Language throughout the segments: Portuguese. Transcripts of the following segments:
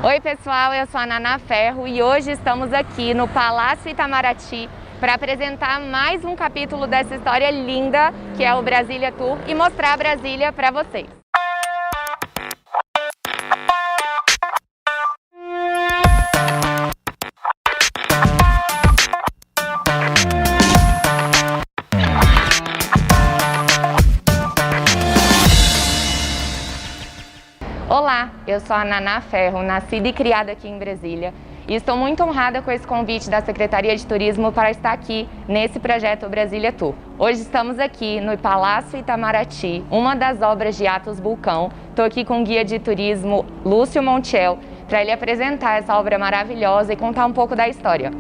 Oi pessoal, eu sou a Naná Ferro e hoje estamos aqui no Palácio Itamaraty para apresentar mais um capítulo dessa história linda que é o Brasília Tour e mostrar Brasília para vocês. Olá, eu sou a Naná Ferro, nascida e criada aqui em Brasília e estou muito honrada com esse convite da Secretaria de Turismo para estar aqui nesse projeto Brasília Tour. Hoje estamos aqui no Palácio Itamaraty, uma das obras de Atos Bulcão. Estou aqui com o guia de turismo Lúcio Montiel para ele apresentar essa obra maravilhosa e contar um pouco da história.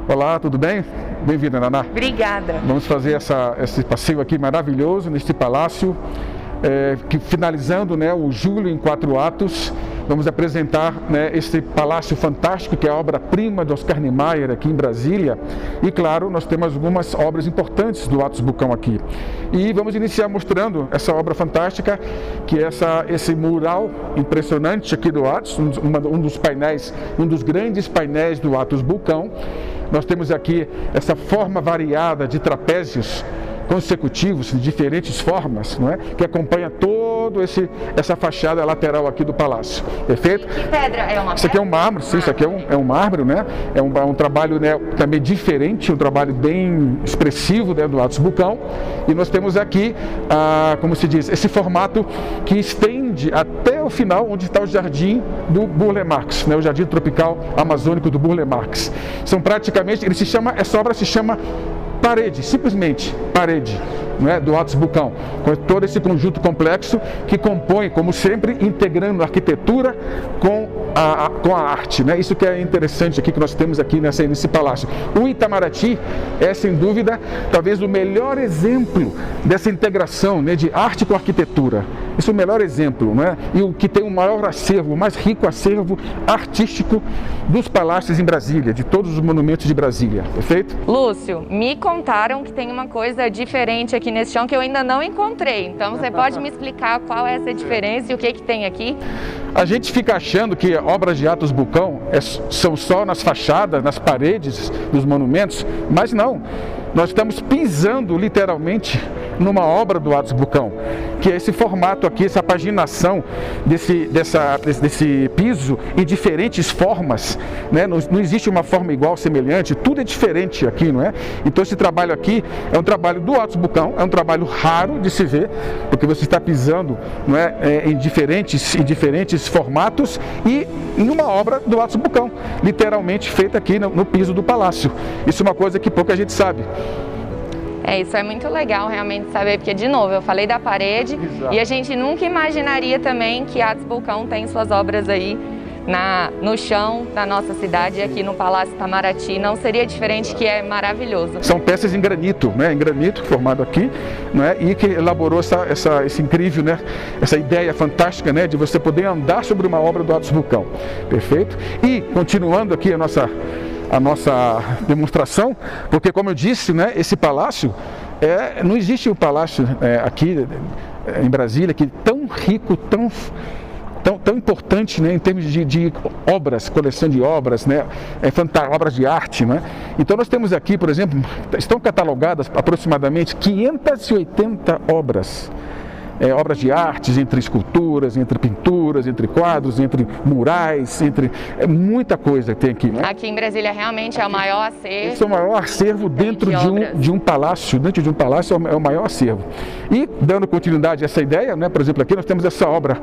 Olá, tudo bem? Bem-vinda, Naná. Obrigada. Vamos fazer esse passeio aqui maravilhoso neste palácio. Finalizando o Júlio em 4 atos, vamos apresentar esse palácio fantástico que é a obra-prima de Oscar Niemeyer aqui em Brasília. E claro, nós temos algumas obras importantes do Atos Bulcão aqui. E vamos iniciar mostrando essa obra fantástica, que é esse mural impressionante aqui do Atos, um dos grandes painéis do Atos Bulcão. Nós temos aqui essa forma variada de trapézios consecutivos, de diferentes formas, que acompanha toda essa fachada lateral aqui do palácio. Perfeito? Que pedra? É uma Isso aqui é um mármore, sim, isso aqui é um mármore, É um trabalho também diferente, um trabalho bem expressivo do Atos Bulcão. E nós temos aqui, como se diz, esse formato que estende até o final, onde está o jardim do Burle Marx, o jardim tropical amazônico do Burle Marx. São praticamente, essa obra se chama parede, simplesmente parede, do Atos Bulcão, com todo esse conjunto complexo que compõe, como sempre, integrando a arquitetura com a arte, Isso que é interessante aqui que nós temos aqui nesse palácio. O Itamaraty é, sem dúvida, talvez o melhor exemplo dessa integração, de arte com arquitetura. Isso é o melhor exemplo, E o que tem o maior acervo, o mais rico acervo artístico dos palácios em Brasília, de todos os monumentos de Brasília, perfeito? Lúcio, me contaram que tem uma coisa diferente aqui nesse chão que eu ainda não encontrei. Então você pode me explicar qual é essa diferença e o que tem aqui? A gente fica achando que obras de Atos Bulcão são só nas fachadas, nas paredes dos monumentos, mas não. Nós estamos pisando literalmente numa obra do Atos Bulcão, que é esse formato aqui, essa paginação desse piso em diferentes formas, Não existe uma forma igual, semelhante, tudo é diferente aqui, Então esse trabalho aqui é um trabalho do Atos Bulcão, é um trabalho raro de se ver, porque você está pisando, em diferentes formatos e em uma obra do Atos Bulcão, literalmente feita aqui no piso do palácio. Isso é uma coisa que pouca gente sabe. Isso é muito legal realmente saber, porque de novo, eu falei da parede. Exato. E a gente nunca imaginaria também que Atos Bulcão tem suas obras aí no chão da nossa cidade, aqui no Palácio Itamaraty. Não seria diferente, que é maravilhoso. São peças em granito, em granito formado aqui, E que elaborou esse incrível, essa ideia fantástica, de você poder andar sobre uma obra do Atos Bulcão, perfeito? E continuando aqui a nossa demonstração, porque como eu disse, esse palácio, não existe um palácio aqui em Brasília que tão rico, tão importante, em termos de obras, coleção de obras, obras de arte, Então nós temos aqui, por exemplo, estão catalogadas aproximadamente 580 obras. Obras de artes, entre esculturas, entre pinturas, entre quadros, entre murais, muita coisa que tem aqui. Aqui em Brasília realmente é o maior acervo. Esse é o maior acervo dentro de um palácio. Dentro de um palácio é o maior acervo. E dando continuidade a essa ideia, por exemplo, aqui nós temos essa obra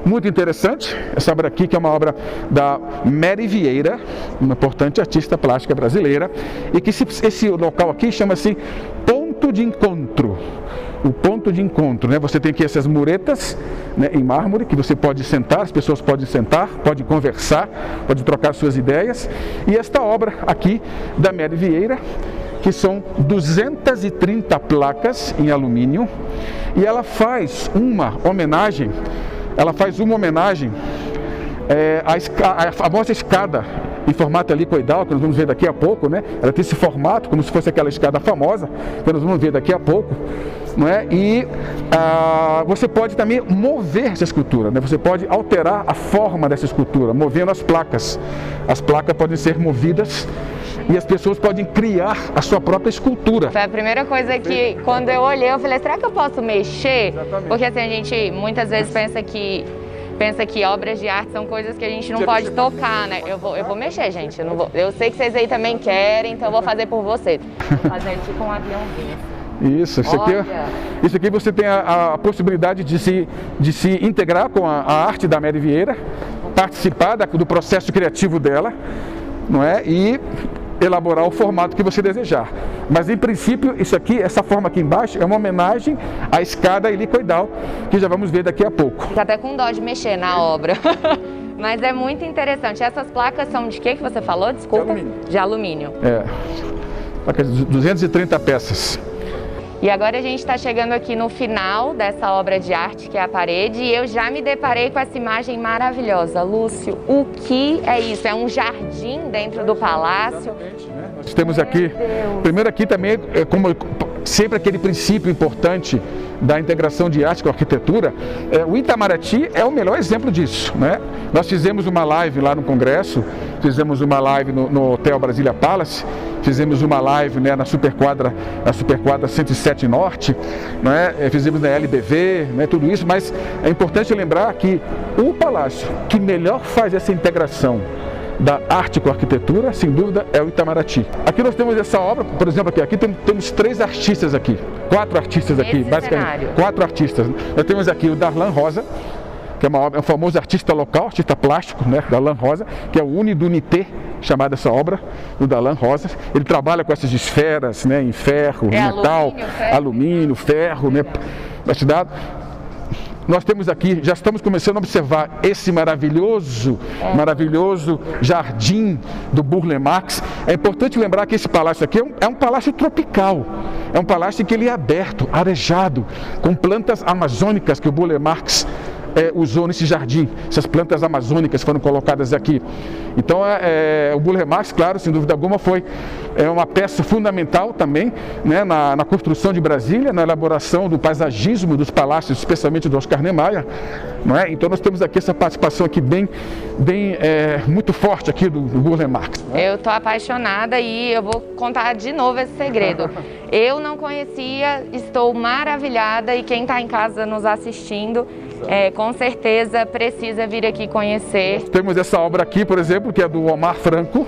muito interessante, essa obra aqui que é uma obra da Mary Vieira, uma importante artista plástica brasileira, e que esse local aqui chama-se Ponto de Encontro. O ponto de encontro, Você tem aqui essas muretas, em mármore, que você pode sentar, as pessoas podem sentar, podem conversar, podem trocar suas ideias. E esta obra aqui da Mary Vieira, que são 230 placas em alumínio, e ela faz uma homenagem à famosa escada em formato helicoidal, que nós vamos ver daqui a pouco, Ela tem esse formato, como se fosse aquela escada famosa, que nós vamos ver daqui a pouco. não é? E você pode também mover essa escultura, né? Você pode alterar a forma dessa escultura, movendo as placas. As placas podem ser movidas e as pessoas podem criar a sua própria escultura. Foi a primeira coisa que, quando eu olhei, eu falei, será que eu posso mexer? Exatamente. Porque assim, a gente muitas vezes pensa que obras de arte são coisas que a gente não pode tocar, né? Eu vou mexer, gente. Eu sei que vocês aí também querem, então eu vou fazer por vocês. Vou fazer tipo um aviãozinho. Isso aqui você tem a possibilidade de se integrar com a arte da Amélia Vieira, participar do processo criativo dela, não é? E elaborar o formato que você desejar. Mas em princípio, isso aqui, essa forma aqui embaixo, é uma homenagem à escada helicoidal, que já vamos ver daqui a pouco. Fica até com dó de mexer na obra. Mas é muito interessante. Essas placas são de que você falou? Desculpa? De alumínio. De alumínio. Placas de 230 peças. E agora a gente está chegando aqui no final dessa obra de arte, que é a parede, e eu já me deparei com essa imagem maravilhosa. Lúcio, o que é isso? É um jardim dentro do palácio? Exatamente, né? Nós temos aqui, primeiro aqui também, como sempre aquele princípio importante da integração de arte com a arquitetura, o Itamaraty é o melhor exemplo disso, né? Nós fizemos uma live lá no Congresso, fizemos uma live no Hotel Brasília Palace, fizemos uma live, né, na Superquadra 107 Norte, né, fizemos na LBV, né, tudo isso, mas é importante lembrar que o palácio que melhor faz essa integração da arte com a arquitetura, sem dúvida, é o Itamaraty. Aqui nós temos essa obra, por exemplo, aqui temos 3 artistas aqui, 4 artistas aqui, basicamente, cenário. 4 artistas. Nós temos aqui o Darlan Rosa, que é um famoso artista local, artista plástico, né, Darlan Rosa, que é o Unidunité, chamada essa obra, do Darlan Rosa. Ele trabalha com essas esferas, né, em ferro, metal, alumínio, ferro, né, bastidado. Nós temos aqui, já estamos começando a observar esse maravilhoso jardim do Burle Marx. É importante lembrar que esse palácio aqui é um palácio tropical. É um palácio que ele é aberto, arejado, com plantas amazônicas que o Burle Marx usou nesse jardim. Essas plantas amazônicas foram colocadas aqui. Então, o Burle Marx, claro, sem dúvida alguma, foi uma peça fundamental também, né, na construção de Brasília, na elaboração do paisagismo dos palácios, especialmente do Oscar Niemeyer, não é? Então, nós temos aqui essa participação aqui muito forte aqui do Burle Marx. Né? Eu estou apaixonada e eu vou contar de novo esse segredo. Eu não conhecia, estou maravilhada, e quem está em casa nos assistindo, com certeza precisa vir aqui conhecer. Temos essa obra aqui, por exemplo, que é do Omar Franco,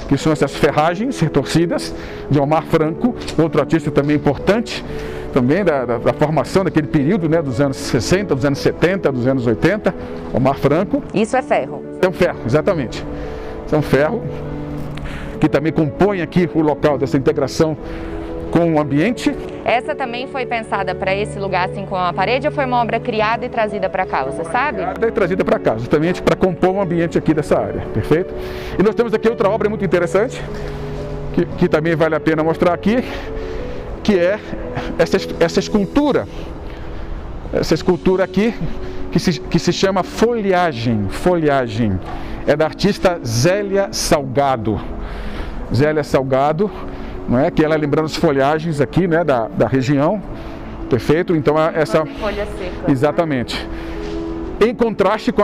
que são essas ferragens retorcidas de Omar Franco, outro artista também importante, também da formação daquele período, né, dos anos 60, dos anos 70, dos anos 80, Omar Franco. Isso é ferro? É um ferro, exatamente. Isso é um ferro que também compõe aqui o local dessa integração com o ambiente. Essa também foi pensada para esse lugar, assim, com a parede, ou foi uma obra criada e trazida para cá, você sabe? Criada e trazida para cá, justamente para compor o ambiente aqui dessa área, perfeito? E nós temos aqui outra obra muito interessante, que também vale a pena mostrar aqui, que é essa escultura. Essa escultura aqui, que se chama Folhagem. Folhagem. É da artista Zélia Salgado. Zélia Salgado, não é? Que ela lembrando as folhagens aqui, né, da região, perfeito? Então essa folha seca. Exatamente. Em contraste com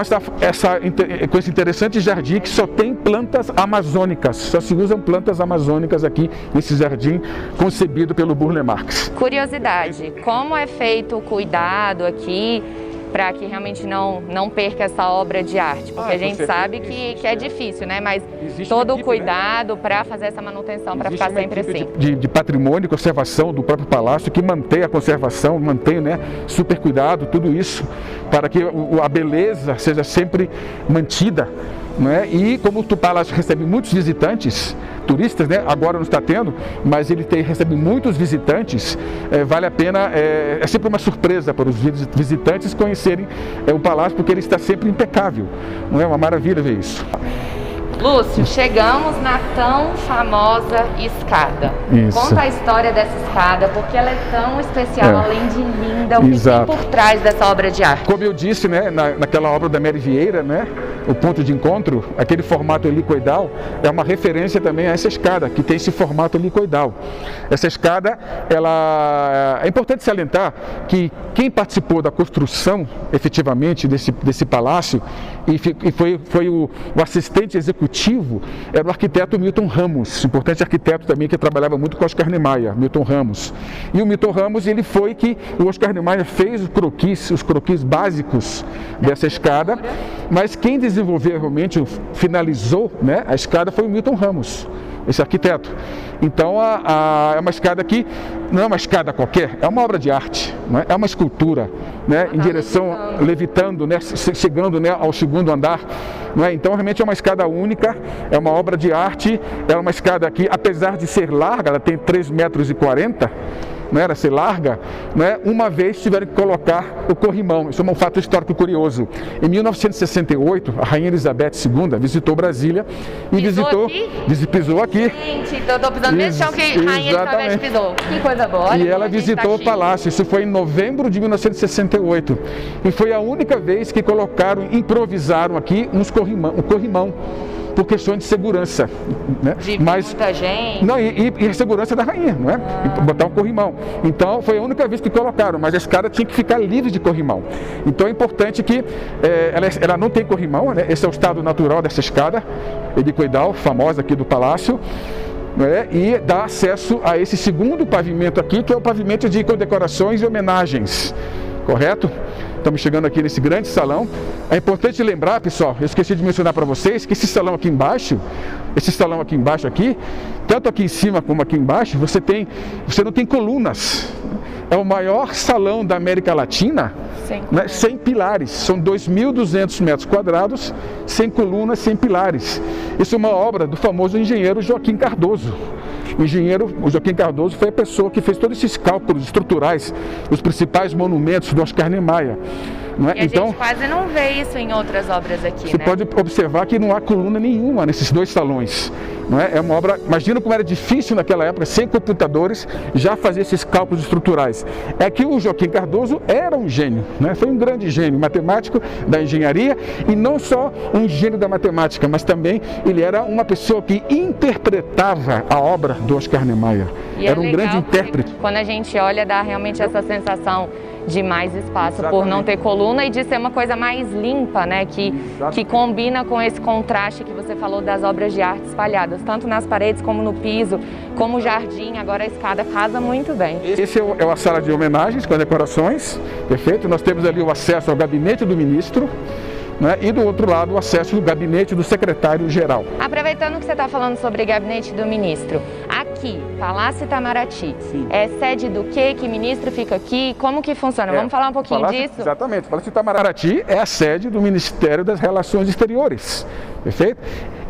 esse interessante jardim que só tem plantas amazônicas, só se usam plantas amazônicas aqui nesse jardim concebido pelo Burle Marx. Curiosidade, como é feito o cuidado aqui para que realmente não perca essa obra de arte? Porque a gente sabe que é difícil, né? Mas todo o cuidado, né, para fazer essa manutenção, para ficar sempre assim. De patrimônio e conservação do próprio palácio, que mantém a conservação, mantém, né, super cuidado, tudo isso, para que a beleza seja sempre mantida. Né? E como o palácio recebe muitos visitantes, turistas, né? Agora não está tendo, mas ele recebe muitos visitantes, vale a pena, é sempre uma surpresa para os visitantes conhecerem o palácio, porque ele está sempre impecável, não é uma maravilha ver isso. Lúcio, chegamos na tão famosa escada. Isso. Conta a história dessa escada, porque ela é tão especial, além de linda, o que tem por trás dessa obra de arte? Como eu disse, né, naquela obra da Mary Vieira, né, o ponto de encontro, aquele formato helicoidal, é uma referência também a essa escada, que tem esse formato helicoidal. Essa escada, é importante salientar que quem participou da construção, efetivamente, desse palácio, e foi o assistente executivo, era o arquiteto Milton Ramos, importante arquiteto também que trabalhava muito com Oscar Niemeyer, Milton Ramos. E o Milton Ramos, ele foi que o Oscar Niemeyer fez os croquis básicos dessa escada, mas quem desenvolveu realmente, finalizou, né, a escada foi o Milton Ramos, esse arquiteto. Então é uma escada que não é uma escada qualquer, é uma obra de arte, né? É uma escultura, né? Em direção, levitando, né? Chegando, né, ao segundo andar. Né? Então realmente é uma escada única, é uma obra de arte, é uma escada que, apesar de ser larga, ela tem 3,40 metros, não era ser larga, né? Uma vez tiveram que colocar o corrimão. Isso é um fato histórico curioso. Em 1968, a Rainha Elizabeth II visitou Brasília e pisou aqui. Gente, então eu tô pisando nesse chão que a Rainha Elizabeth pisou. Que coisa boa. E ela visitou o palácio. Isso foi em novembro de 1968. E foi a única vez que improvisaram aqui um corrimão. Por questões de segurança, né? Muita gente. Não, e a segurança da rainha, não é? Botar um corrimão. Então, foi a única vez que colocaram, mas a escada tinha que ficar livre de corrimão. Então, é importante que ela não tem corrimão, né? Esse é o estado natural dessa escada helicoidal, famosa aqui do palácio. Né? E dá acesso a esse segundo pavimento aqui, que é o pavimento de condecorações e homenagens, correto? Estamos chegando aqui nesse grande salão. É importante lembrar, pessoal, eu esqueci de mencionar para vocês, que esse salão aqui embaixo, tanto aqui em cima como aqui embaixo, você não tem colunas. É o maior salão da América Latina, né, sem pilares. São 2.200 metros quadrados, sem colunas, sem pilares. Isso é uma obra do famoso engenheiro Joaquim Cardoso. O Joaquim Cardoso foi a pessoa que fez todos esses cálculos estruturais, os principais monumentos do Oscar Niemeyer. Não é? E a gente quase não vê isso em outras obras aqui, Você pode observar que não há coluna nenhuma nesses dois salões. Não é? É uma obra, imagina como era difícil naquela época, sem computadores, já fazer esses cálculos estruturais. É que o Joaquim Cardoso era um gênio, né? Foi um grande gênio matemático da engenharia, e não só um gênio da matemática, mas também ele era uma pessoa que interpretava a obra do Oscar Niemeyer. Era um grande intérprete. Quando a gente olha, dá realmente essa sensação de mais espaço. Exatamente. Por não ter coluna e de ser uma coisa mais limpa, né? Que combina com esse contraste que você falou das obras de arte espalhadas, tanto nas paredes como no piso, como o jardim, agora a escada casa muito bem. Esse é a sala de homenagens com decorações, perfeito? Nós temos ali o acesso ao gabinete do ministro, né? E do outro lado o acesso ao gabinete do secretário-geral. Aproveitando que você está falando sobre gabinete do ministro, aqui, Palácio Itamaraty, é sede do quê? Que ministro fica aqui? Como que funciona? Vamos falar um pouquinho disso? Exatamente, o Palácio Itamaraty é a sede do Ministério das Relações Exteriores, perfeito?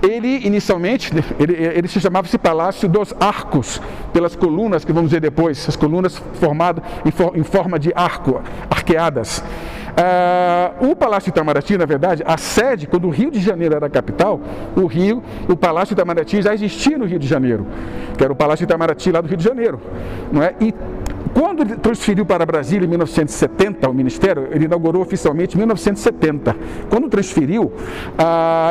Ele, inicialmente, ele se chamava esse Palácio dos Arcos, pelas colunas que vamos ver depois, as colunas formadas em forma de arqueadas. O Palácio Itamaraty, na verdade, a sede, quando o Rio de Janeiro era a capital, o Palácio Itamaraty já existia no Rio de Janeiro, que era o Palácio Itamaraty lá do Rio de Janeiro, não é? E quando ele transferiu para Brasília em 1970, o Ministério, ele inaugurou oficialmente em 1970. Quando transferiu,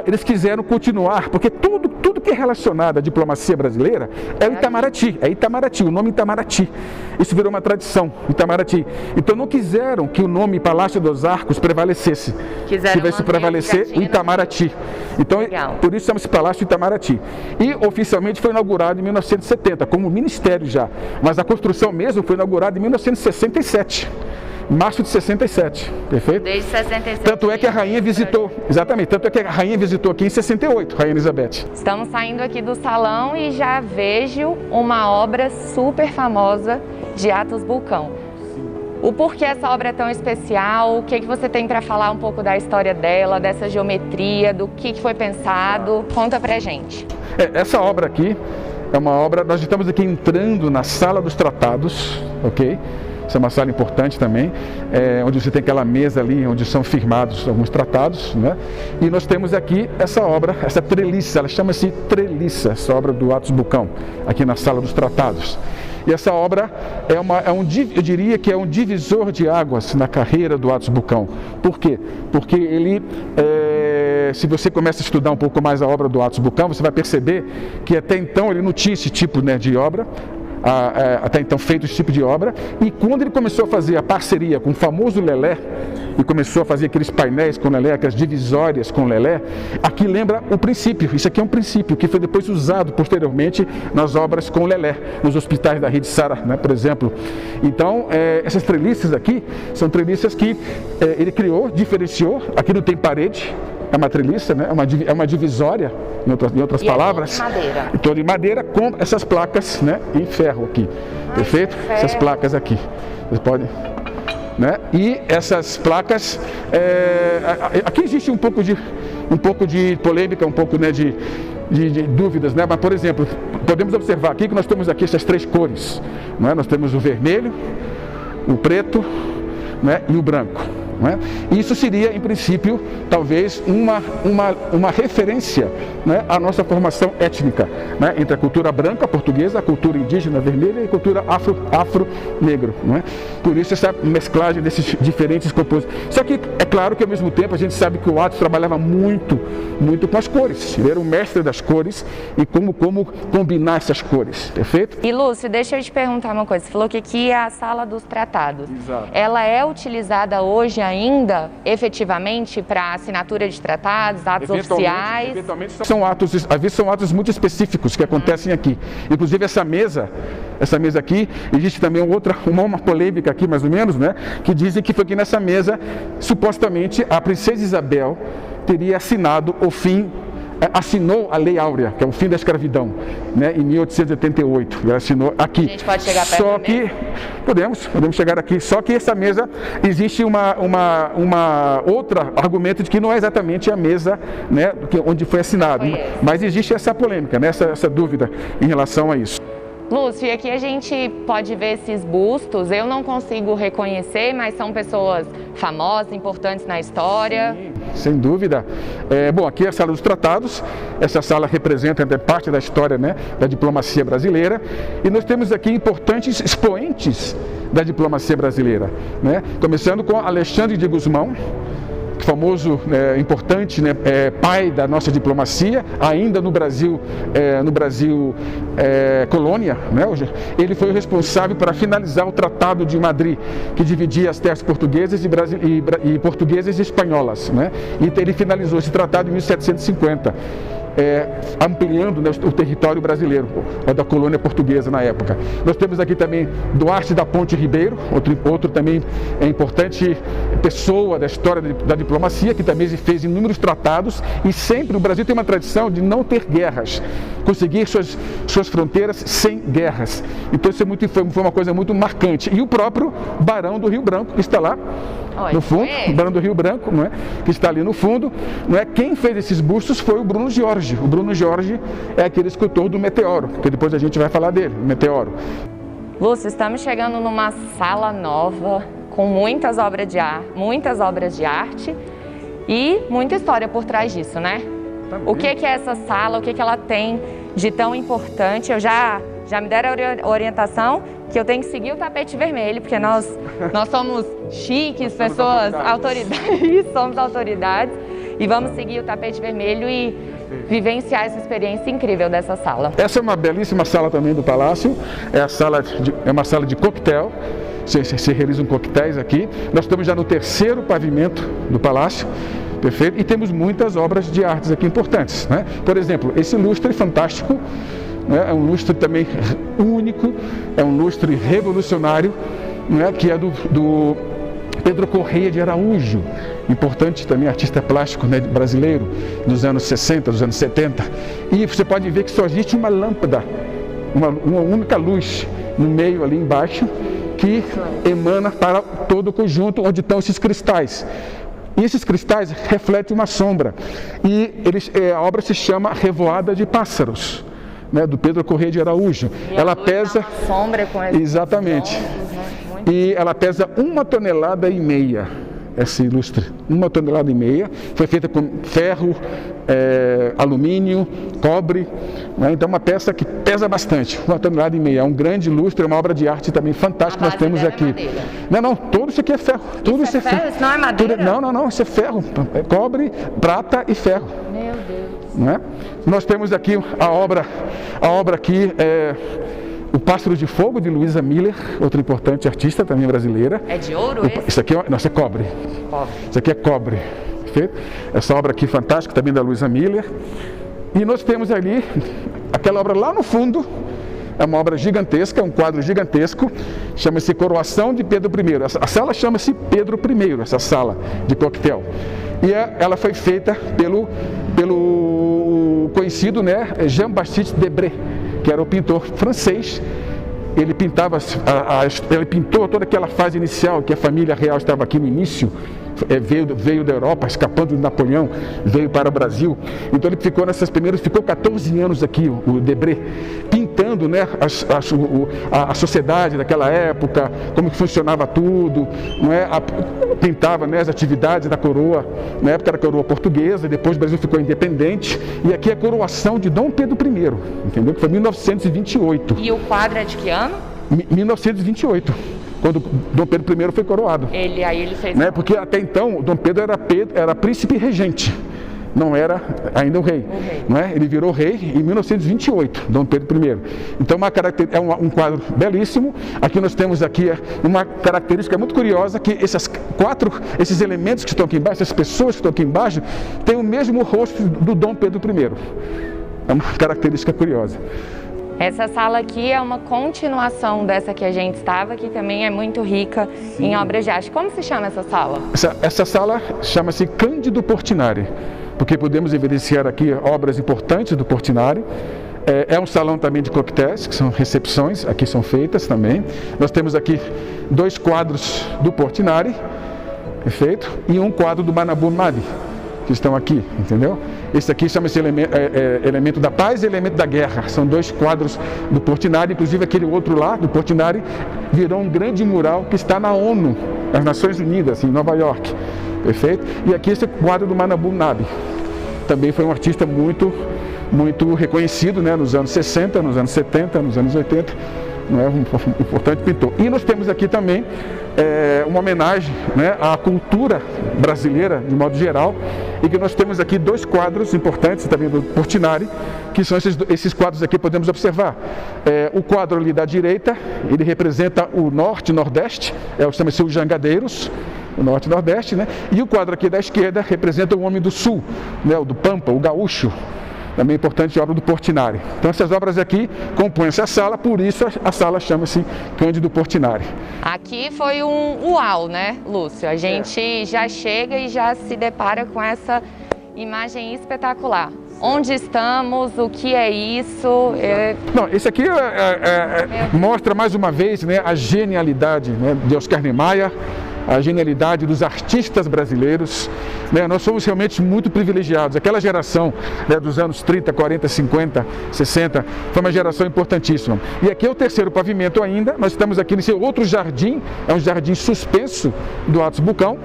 eles quiseram continuar, porque tudo que é relacionado à diplomacia brasileira é o Itamaraty, o nome Itamaraty. Isso virou uma tradição, Itamaraty. Então não quiseram que o nome Palácio dos Arcos prevalecesse. Tivesse prevalecer o Itamaraty. Então, por isso chama-se Palácio Itamaraty. E oficialmente foi inaugurado em 1970, como ministério já. Mas a construção mesmo foi inaugurada em 1967. Março de 67, perfeito? Desde 67. Tanto é que a rainha visitou, exatamente, tanto é que a rainha visitou aqui em 68, Rainha Elizabeth. Estamos saindo aqui do salão e já vejo uma obra super famosa de Atos Bulcão. O porquê essa obra é tão especial, o que você tem para falar um pouco da história dela, dessa geometria, do que foi pensado, conta pra gente. Essa obra aqui é uma obra, nós estamos aqui entrando na Sala dos Tratados, ok? essa é uma sala importante também, onde você tem aquela mesa ali, onde são firmados alguns tratados, né? E nós temos aqui essa obra, essa treliça, ela chama-se treliça, essa obra do Atos Bucão, aqui na sala dos tratados. E essa obra eu diria que é um divisor de águas na carreira do Atos Bucão. Por quê? Porque ele, se você começa a estudar um pouco mais a obra do Atos Bucão, você vai perceber que até então ele não tinha esse tipo, né, de obra, até então feito esse tipo de obra, e quando ele começou a fazer a parceria com o famoso Lelé, e começou a fazer aqueles painéis com Lelé, aquelas divisórias com Lelé, aqui lembra o princípio, isso aqui é um princípio que foi depois usado posteriormente nas obras com Lelé, nos hospitais da Rede Sara, né, por exemplo. Então, essas treliças aqui, são treliças que ele criou, diferenciou, aqui não tem parede, é uma treliça, né? É uma divisória, em outras palavras. É madeira. Toda em madeira com essas placas, né, em ferro aqui. Perfeito? Essas placas aqui. Vocês podem. Né? E essas placas, aqui existe um pouco de polêmica, um pouco, né, de dúvidas, né? Mas, por exemplo, podemos observar aqui que nós temos aqui essas três cores, né? Nós temos o vermelho, o preto, né, e o branco. Né? Isso seria, em princípio, talvez uma referência, né, à nossa formação étnica, né, entre a cultura branca portuguesa, a cultura indígena vermelha e a cultura afro-negro. Né? Por isso essa mesclagem desses diferentes compositores. Só que é claro que ao mesmo tempo a gente sabe que o Atos trabalhava muito com as cores. Ele era o mestre das cores e como combinar essas cores. Perfeito? E Lúcio, deixa eu te perguntar uma coisa. Você falou que aqui é a sala dos tratados. Exato. Ela é utilizada hoje ainda, efetivamente, para assinatura de tratados, atos oficiais? Eventualmente são atos muito específicos que acontecem aqui. Inclusive essa mesa aqui, existe também uma polêmica aqui, mais ou menos, né? Que dizem que foi aqui nessa mesa, supostamente, a princesa Isabel teria assinou a Lei Áurea, que é o fim da escravidão, né, em 1888. Ela assinou aqui. A gente pode chegar perto Só que podemos chegar aqui. Só que essa mesa existe uma outra argumento de que não é exatamente a mesa, né, onde foi assinado. Mas existe essa polêmica, né, essa dúvida em relação a isso. Lúcio, e aqui a gente pode ver esses bustos, eu não consigo reconhecer, mas são pessoas famosas, importantes na história. Sim, sem dúvida. Bom, aqui é a sala dos tratados, essa sala representa parte da história, né, da diplomacia brasileira, e nós temos aqui importantes expoentes da diplomacia brasileira, né, começando com Alexandre de Gusmão, famoso, importante, né, pai da nossa diplomacia, ainda no Brasil colônia, né? Ele foi o responsável para finalizar o Tratado de Madrid, que dividia as terras portuguesas e portuguesas e espanholas, né? E ele finalizou esse tratado em 1750. Ampliando, né, o território brasileiro, da colônia portuguesa na época. Nós temos aqui também Duarte da Ponte Ribeiro, outro também importante pessoa da história da diplomacia, que também fez inúmeros tratados, e sempre o Brasil tem uma tradição de não ter guerras, conseguir suas fronteiras sem guerras. Então isso foi uma coisa muito marcante. E o próprio Barão do Rio Branco, que está lá no fundo, o Barão do Rio Branco, não é? Que está ali no fundo, não é? Quem fez esses bustos foi o Bruno Jorge. O Bruno Jorge é aquele escultor do Meteoro, que depois a gente vai falar dele, Meteoro. Lúcio, estamos chegando numa sala nova, com muitas obras de arte e muita história por trás disso, né? Também. O que é essa sala, o que ela tem de tão importante? Já me deram a orientação que eu tenho que seguir o tapete vermelho, porque nós somos chiques, pessoas, autoridades, somos autoridades, e vamos seguir o tapete vermelho e vivenciar essa experiência incrível dessa sala. Essa é uma belíssima sala também do Palácio, é uma sala de coquetel, se realizam coquetéis aqui. Nós estamos já no terceiro pavimento do Palácio, perfeito, e temos muitas obras de artes aqui importantes, né? Por exemplo, esse lustre fantástico, né? É um lustre também único, é um lustre revolucionário, né? Que é do Pedro Correia de Araújo, importante também artista plástico, né, brasileiro, dos anos 60, dos anos 70. E você pode ver que só existe uma lâmpada, uma única luz no meio ali embaixo, que emana para todo o conjunto onde estão esses cristais. E esses cristais refletem uma sombra. E a obra se chama Revoada de Pássaros, né, do Pedro Correia de Araújo. E ela pesa. Sombra com exatamente. Bons, né? e ela pesa 1,5 toneladas. Esse lustre, 1,5 toneladas. Foi feita com ferro, alumínio, cobre, né? Então uma peça que pesa bastante, 1,5 toneladas. É um grande lustre, é uma obra de arte também fantástica que nós temos aqui. Não, tudo isso aqui é ferro. Tudo isso é ferro. Isso não é madeira? Não, isso é ferro. É cobre, prata e ferro. Meu Deus. Não é? Nós temos aqui a obra aqui é O Pássaro de Fogo, de Luisa Miller, outra importante artista também brasileira. É de ouro esse? Isso aqui isso é cobre. Isso aqui é cobre. Perfeito? Essa obra aqui fantástica também da Luisa Miller. E nós temos ali aquela obra lá no fundo, é uma obra gigantesca, um quadro gigantesco, chama-se Coroação de Pedro I. A sala chama-se Pedro I, essa sala de coquetel. E ela foi feita pelo conhecido, né, Jean-Baptiste Debré, que era o pintor francês. Ele pintava, ele pintou toda aquela fase inicial, que a família real estava aqui no início, veio da Europa, escapando de Napoleão, veio para o Brasil. Então ele ficou 14 anos aqui, o Debré, pintando, né, a sociedade daquela época, como que funcionava tudo, não é? Pintava, né, as atividades da coroa, na época era a coroa portuguesa, depois o Brasil ficou independente, e aqui é a coroação de Dom Pedro I, entendeu? Que foi 1928. E o quadro é de que ano? 1928. Quando Dom Pedro I foi coroado. Aí ele fez... Né? Porque até então, Dom Pedro era príncipe regente, não era ainda o rei. Não é? Ele virou rei em 1928, Dom Pedro I. Então, é um quadro belíssimo. Aqui nós temos uma característica muito curiosa, que esses elementos que estão aqui embaixo, essas pessoas que estão aqui embaixo, têm o mesmo rosto do Dom Pedro I. É uma característica curiosa. Essa sala aqui é uma continuação dessa que a gente estava, que também é muito rica em obras de arte. Como se chama essa sala? Essa sala chama-se Cândido Portinari, porque podemos evidenciar aqui obras importantes do Portinari. É um salão também de coquetéis, que são recepções, aqui são feitas também. Nós temos aqui 2 quadros do Portinari, perfeito, e um quadro do Manabu Madi, que estão aqui, entendeu? Esse aqui chama-se Elemento da Paz e Elemento da Guerra. São 2 quadros do Portinari, inclusive aquele outro lá, do Portinari, virou um grande mural que está na ONU, nas Nações Unidas, em Nova York. Perfeito? E aqui esse quadro do Manabu Nabi. Também foi um artista muito reconhecido, né, nos anos 60, nos anos 70, nos anos 80. Não é um importante pintor. E nós temos aqui também uma homenagem, né, à cultura brasileira de modo geral, e que nós temos aqui 2 quadros importantes também do Portinari, que são esses quadros aqui, podemos observar. O quadro ali da direita, ele representa o norte e nordeste, chama-se os Jangadeiros, o norte e nordeste, né? E o quadro aqui da esquerda representa o homem do sul, né, o do Pampa, o gaúcho. Também importante obra do Portinari. Então essas obras aqui compõem essa sala, por isso a sala chama-se Cândido Portinari. Aqui foi um uau, né, Lúcio? A gente já chega e já se depara com essa imagem espetacular. Onde estamos? O que é isso? Não, esse aqui mostra mais uma vez, né, a genialidade, né, de Oscar Niemeyer, a genialidade dos artistas brasileiros, né? Nós somos realmente muito privilegiados. Aquela geração, né, dos anos 30, 40, 50, 60, foi uma geração importantíssima. E aqui é o terceiro pavimento ainda, nós estamos aqui nesse outro jardim, é um jardim suspenso do Atos Bucão.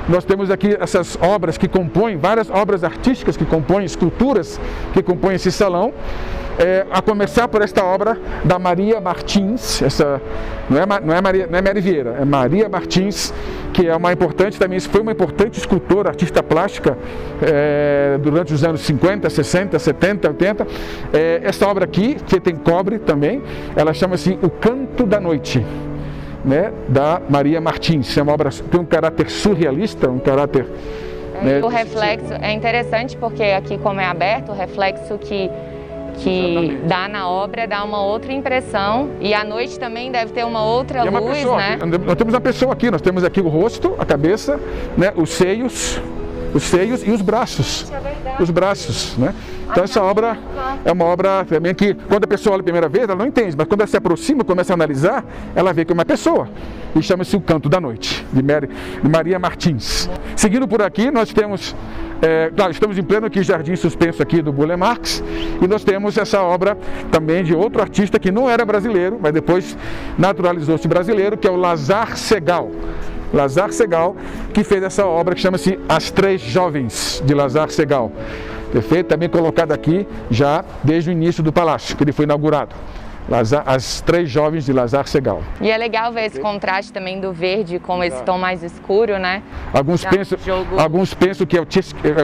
Nós temos aqui essas obras que compõem, várias obras artísticas que compõem, esculturas que compõem esse salão. A começar por esta obra da Maria Martins, não é Maria Vieira, é Maria Martins, que é uma importante também, foi uma importante escultora, artista plástica, durante os anos 50, 60, 70, 80. Essa obra aqui, que tem cobre também, ela chama-se O Canto da Noite, né, da Maria Martins. É uma obra, tem um caráter surrealista, um caráter... O reflexo é interessante porque aqui, como é aberto, o reflexo que dá na obra dá uma outra impressão, e à noite também deve ter uma outra luz, pessoa, né? Nós temos uma pessoa aqui, nós temos aqui o rosto, a cabeça, né, os seios e os braços. Os braços, né? Então essa obra é uma obra também que, quando a pessoa olha a primeira vez, ela não entende, mas quando ela se aproxima, começa a analisar, ela vê que é uma pessoa. E chama-se O Canto da Noite, de Maria Martins. Seguindo por aqui, nós temos Claro, estamos em pleno aqui Jardim Suspenso aqui do Burle Marx, e nós temos essa obra também de outro artista que não era brasileiro, mas depois naturalizou-se brasileiro, que é o Lazar Segal. Lazar Segal, que fez essa obra que chama-se As Três Jovens, de Lazar Segal. Perfeito? Também colocado aqui já desde o início do palácio, que ele foi inaugurado. As Três Jovens de Lazar Segal. E é legal ver esse contraste também do verde com esse tom mais escuro, né? Alguns pensam que é o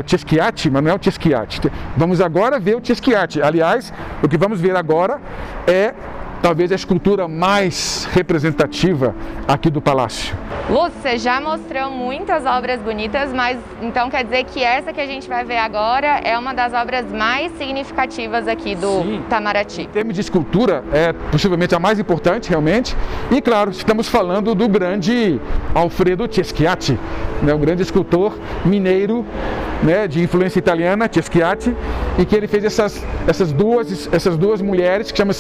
Chesquiate, mas não é o Chesquiate. Vamos agora ver o Chesquiate. Aliás, o que vamos ver agora é talvez a escultura mais representativa aqui do palácio. Você já mostrou muitas obras bonitas, mas então quer dizer que essa que a gente vai ver agora é uma das obras mais significativas aqui do Itamaraty. Em termos de escultura, é possivelmente a mais importante, realmente. E claro, estamos falando do grande Alfredo Chesquiate, né, um grande escultor mineiro, né, de influência italiana, Chesquiate, e que ele fez essas duas mulheres, que elas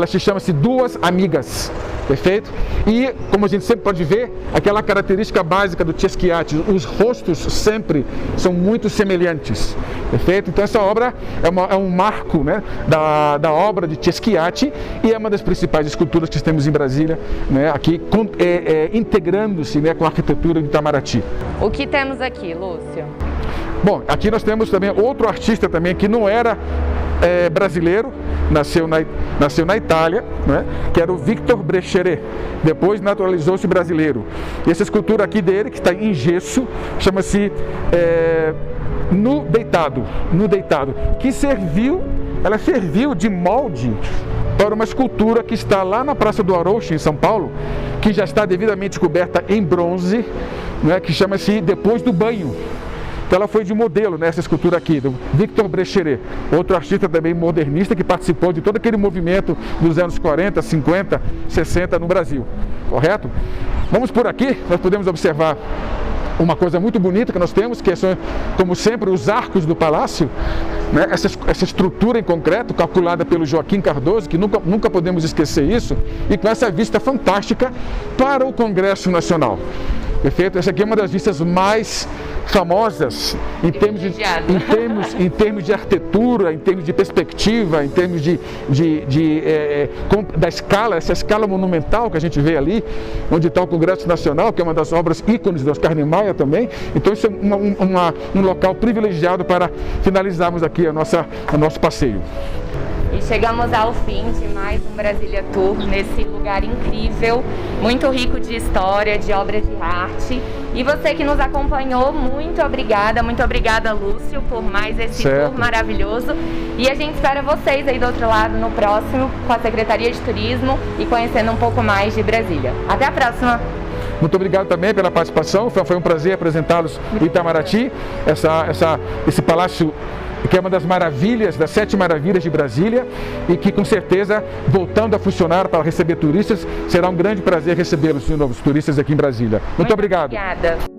se chamam Duas Amigas, perfeito? E, como a gente sempre pode ver, aquela característica básica do Chesquiate, os rostos sempre são muito semelhantes, perfeito? Então essa obra é um marco, né, da obra de Chesquiate, e é uma das principais esculturas que temos em Brasília, né, aqui integrando-se, né, com a arquitetura de Itamaraty. O que temos aqui, Lúcio? Bom, aqui nós temos também outro artista também que não era brasileiro, nasceu na Itália, né, que era o Victor Brecheret, depois naturalizou-se brasileiro. E essa escultura aqui dele, que está em gesso, chama-se Nu Deitado, que serviu de molde para uma escultura que está lá na Praça do Arouche, em São Paulo, que já está devidamente coberta em bronze, né, que chama-se Depois do Banho. Então ela foi de modelo nessa escultura aqui, do Victor Brecheret, outro artista também modernista que participou de todo aquele movimento dos anos 40, 50, 60 no Brasil, correto? Vamos por aqui, nós podemos observar uma coisa muito bonita que nós temos, que são, como sempre, os arcos do palácio, né? Essa estrutura em concreto, calculada pelo Joaquim Cardoso, que nunca podemos esquecer isso, e com essa vista fantástica para o Congresso Nacional. Perfeito? Essa aqui é uma das vistas mais famosas em termos de arquitetura, em termos de perspectiva, em termos da escala, essa escala monumental que a gente vê ali, onde está o Congresso Nacional, que é uma das obras ícones do Oscar Niemeyer também. Então isso é um local privilegiado para finalizarmos aqui o nosso passeio. E chegamos ao fim de mais um Brasília Tour, nesse lugar incrível, muito rico de história, de obras de arte. E você que nos acompanhou, muito obrigada Lúcio, por mais esse tour maravilhoso. E a gente espera vocês aí do outro lado no próximo, com a Secretaria de Turismo e conhecendo um pouco mais de Brasília. Até a próxima! Muito obrigado também pela participação, foi um prazer apresentá-los no Itamaraty, esse palácio que é uma das maravilhas, das 7 maravilhas de Brasília, e que com certeza, voltando a funcionar para receber turistas, será um grande prazer recebê-los de novo, os turistas aqui em Brasília. Muito obrigado. Obrigada.